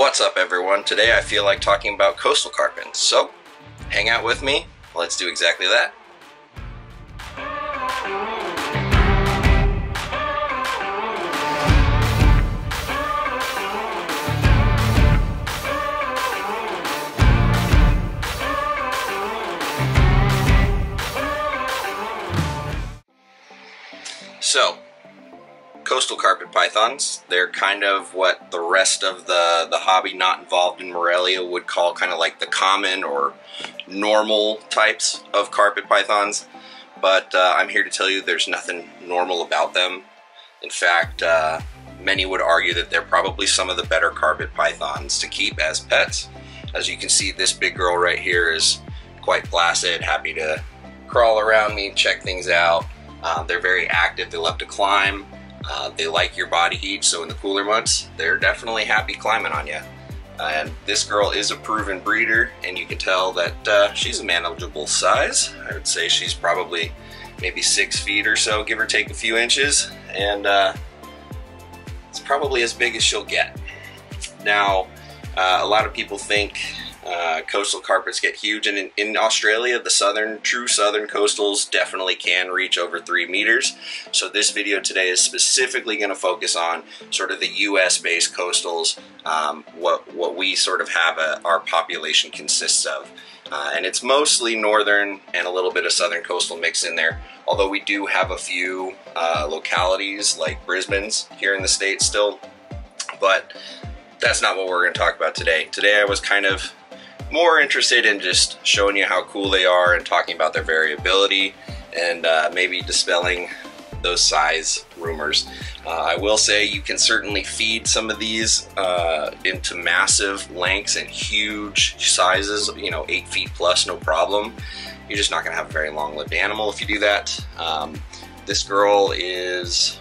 What's up everyone? Today I feel like talking about coastal carpets, so hang out with me, let's do exactly that. So, coastal carpet pythons, they're kind of what the rest of the hobby not involved in Morelia would call kind of like the common or normal types of carpet pythons. But I'm here to tell you there's nothing normal about them. In fact, many would argue that they're probably some of the better carpet pythons to keep as pets. As you can see, this big girl right here is quite placid, happy to crawl around me, check things out. They're very active, they love to climb. They like your body heat, so in the cooler months, they're definitely happy climbing on you. And this girl is a proven breeder, and you can tell that she's a manageable size. I would say she's probably maybe 6 feet or so, give or take a few inches, and it's probably as big as she'll get. Now, a lot of people think coastal carpets get huge, and in Australia, the true southern coastals definitely can reach over 3 meters. So this video today is specifically going to focus on sort of the US based coastals, what we sort of have our population consists of. And it's mostly northern and a little bit of southern coastal mixed in there, although we do have a few localities like Brisbane's here in the States still, but that's not what we're going to talk about today. Today I was kind of more interested in just showing you how cool they are and talking about their variability and maybe dispelling those size rumors. I will say you can certainly feed some of these into massive lengths and huge sizes, you know, 8 feet plus, no problem. You're just not going to have a very long-lived animal if you do that. This girl she's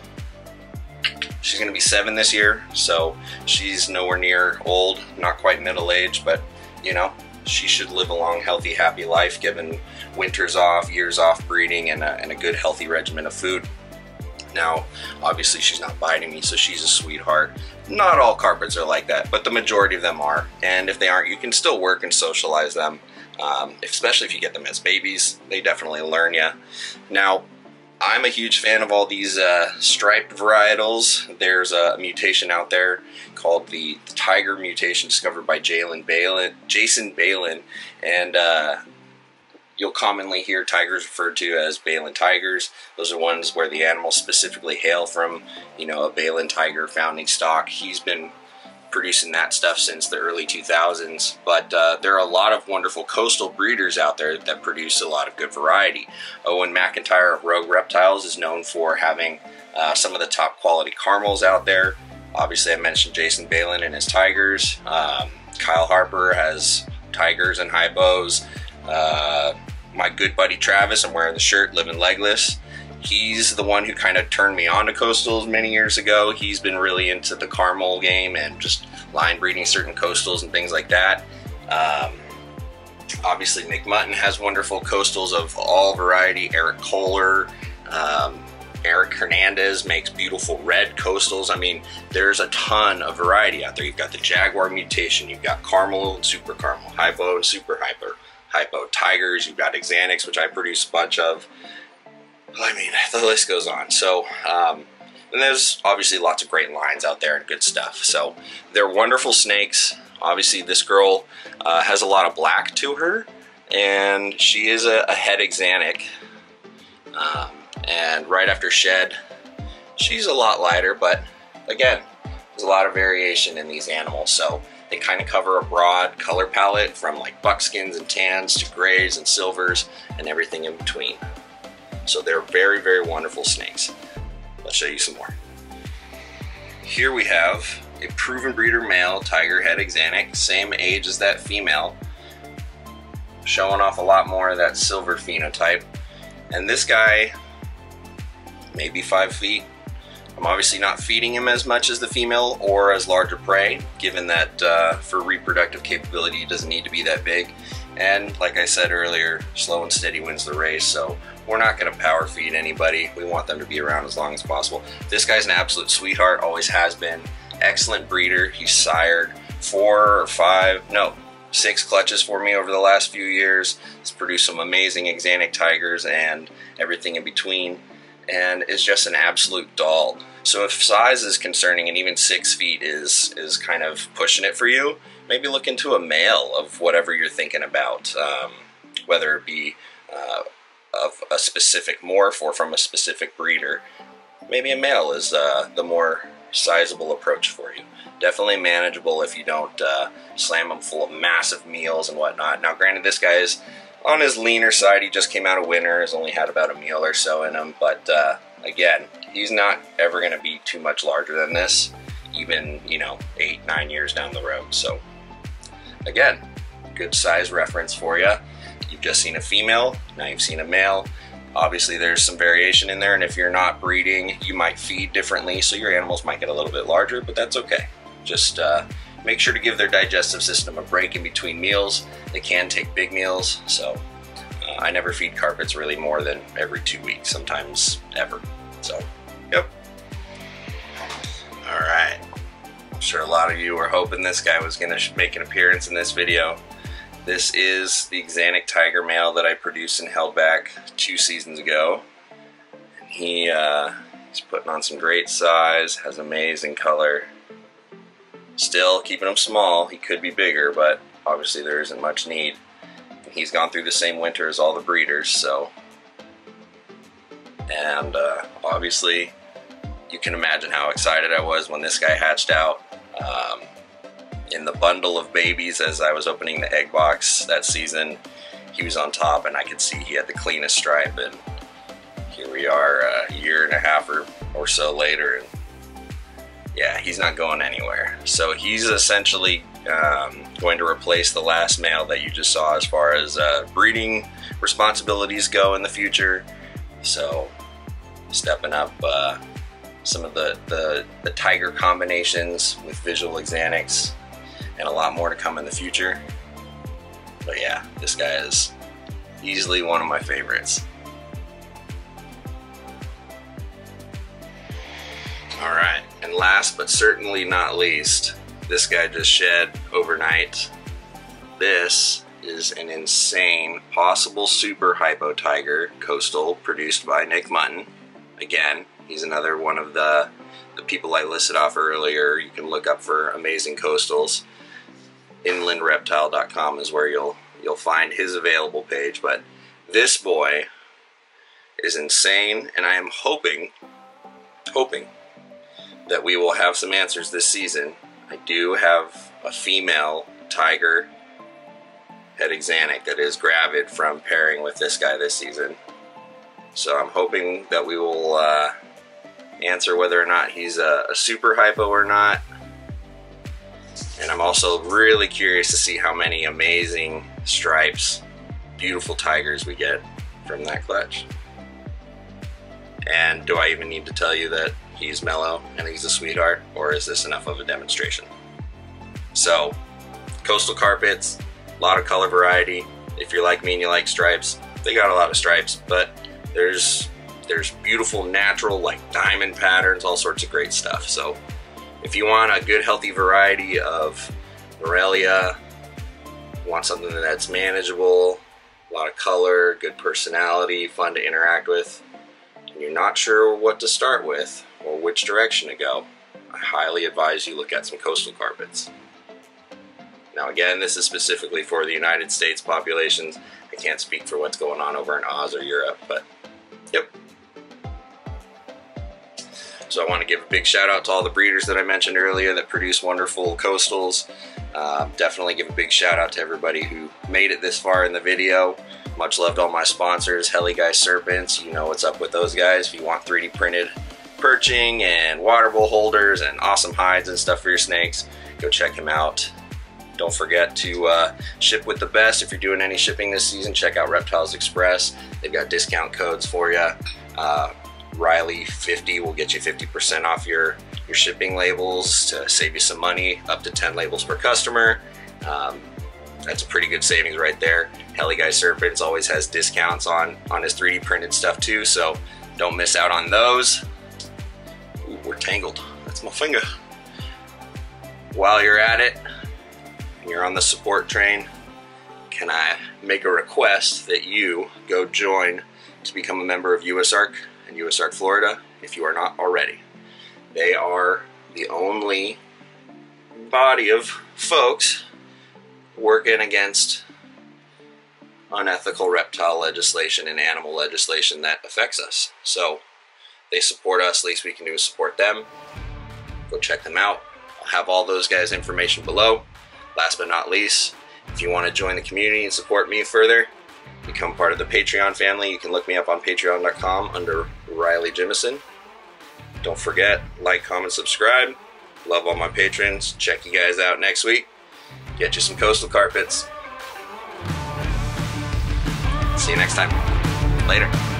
going to be 7 this year, so she's nowhere near old, not quite middle-aged, but you know, she should live a long, healthy, happy life given winters off, years off breeding, and a good, healthy regimen of food. Now, obviously she's not biting me, so she's a sweetheart. Not all carpets are like that, but the majority of them are. And if they aren't, you can still work and socialize them, especially if you get them as babies. They definitely learn you. Now, I'm a huge fan of all these striped varietals. There's a mutation out there called the tiger mutation discovered by Jason Balin, and you'll commonly hear tigers referred to as Balin tigers. Those are ones where the animals specifically hail from, you know, a Balin tiger founding stock. He's been producing that stuff since the early 2000s, but there are a lot of wonderful coastal breeders out there that produce a lot of good variety. Owen McIntyre of Rogue Reptiles is known for having some of the top quality caramels out there. Obviously I mentioned Jason Balin and his tigers. Kyle Harper has tigers and hypos. My good buddy Travis, I'm wearing the shirt, Living Legless. He's the one who kind of turned me on to coastals many years ago. He's been really into the caramel game and just line breeding certain coastals and things like that. Obviously Nick Mutton has wonderful coastals of all variety. Eric Kohler, Eric Hernandez makes beautiful red coastals. I mean, there's a ton of variety out there. You've got the Jaguar mutation, you've got caramel and super caramel, hypo and super hypo tigers, you've got Xanax, which I produce a bunch of. I mean, the list goes on. So, and there's obviously lots of great lines out there and good stuff. So, they're wonderful snakes. Obviously, this girl has a lot of black to her, and she is a het Xanax. And right after shed, she's a lot lighter, but again, there's a lot of variation in these animals. So, they kind of cover a broad color palette from like buckskins and tans to grays and silvers and everything in between. So they're very, very wonderful snakes. Let's show you some more. Here we have a proven breeder male tiger het Xanax, same age as that female, showing off a lot more of that silver phenotype. And this guy, maybe 5 feet. I'm obviously not feeding him as much as the female or as larger prey, given that for reproductive capability he doesn't need to be that big. And like I said earlier, slow and steady wins the race, so we're not going to power feed anybody. We want them to be around as long as possible. This guy's an absolute sweetheart, always has been. Excellent breeder. He's sired 6 clutches for me over the last few years. It's produced some amazing Axanthic tigers and everything in between, and is just an absolute doll. So if size is concerning, and even 6 feet is kind of pushing it for you, maybe look into a male of whatever you're thinking about, whether it be of a specific morph or from a specific breeder. Maybe a male is the more sizable approach for you. Definitely manageable if you don't slam them full of massive meals and whatnot. Now granted, this guy is on his leaner side. He just came out of winter, has only had about a meal or so in him, but again, he's not ever going to be too much larger than this, even, you know, 8-9 years down the road. So again, good size reference for you. You've just seen a female, now you've seen a male. Obviously there's some variation in there, and if you're not breeding, you might feed differently, so your animals might get a little bit larger, but that's okay. Just make sure to give their digestive system a break in between meals. They can take big meals, so I never feed carpets really more than every 2 weeks, sometimes ever. So, yep. All right. I'm sure a lot of you were hoping this guy was going to make an appearance in this video. This is the Axanthic tiger male that I produced and held back 2 seasons ago. And he's putting on some great size, has amazing color. Still keeping him small. He could be bigger, but obviously there isn't much need. And he's gone through the same winter as all the breeders, so. And obviously you can imagine how excited I was when this guy hatched out. In the bundle of babies, as I was opening the egg box that season, he was on top, and I could see he had the cleanest stripe, and here we are a year and a half or so later, and yeah, he's not going anywhere. So he's essentially going to replace the last male that you just saw as far as breeding responsibilities go in the future. So stepping up some of the tiger combinations with visual Axanthics, and a lot more to come in the future. But yeah, this guy is easily one of my favorites. Alright, and last but certainly not least, this guy just shed overnight. This is an insane possible super hypo tiger coastal produced by Nick Mutton. Again, he's another one of the people I listed off earlier. You can look up for amazing coastals. Inlandreptile.com is where you'll find his available page. But this boy is insane, and I am hoping that we will have some answers this season. I do have a female tiger head Axanthic that is gravid from pairing with this guy this season. So I'm hoping that we will answer whether or not he's a super hypo or not. And I'm also really curious to see how many amazing stripes, beautiful tigers we get from that clutch. And do I even need to tell you that he's mellow and he's a sweetheart, or is this enough of a demonstration? So, coastal carpets, a lot of color variety. If you're like me and you like stripes, they got a lot of stripes, but there's beautiful natural like diamond patterns, all sorts of great stuff. So if you want a good healthy variety of Morelia, want something that's manageable, a lot of color, good personality, fun to interact with, and you're not sure what to start with or which direction to go, I highly advise you look at some coastal carpets. Now again, this is specifically for the United States populations. I can't speak for what's going on over in Oz or Europe, but yep. So I want to give a big shout out to all the breeders that I mentioned earlier that produce wonderful coastals. Definitely give a big shout out to everybody who made it this far in the video. Much love to all my sponsors, Heli Guy Serpents. You know what's up with those guys. If you want 3D printed perching and water bowl holders and awesome hides and stuff for your snakes, go check him out. Don't forget to ship with the best. If you're doing any shipping this season, check out Reptiles Express. They've got discount codes for you. Riley50 will get you 50% off your shipping labels to save you some money, up to 10 labels per customer. That's a pretty good savings right there. Heli Guy Serpents always has discounts on his 3D printed stuff too, so don't miss out on those. Ooh, we're tangled. That's my finger. While you're at it, and you're on the support train, can I make a request that you go join to become a member of USARK and USARK Florida if you are not already. They are the only body of folks working against unethical reptile legislation and animal legislation that affects us. So they support us, least we can do is support them. Go check them out. I'll have all those guys' information below. Last but not least, if you want to join the community and support me further, become part of the Patreon family, you can look me up on patreon.com under Riley Jimison. Don't forget, like, comment, subscribe. Love all my patrons. Check you guys out next week. Get you some coastal carpets. See you next time. Later.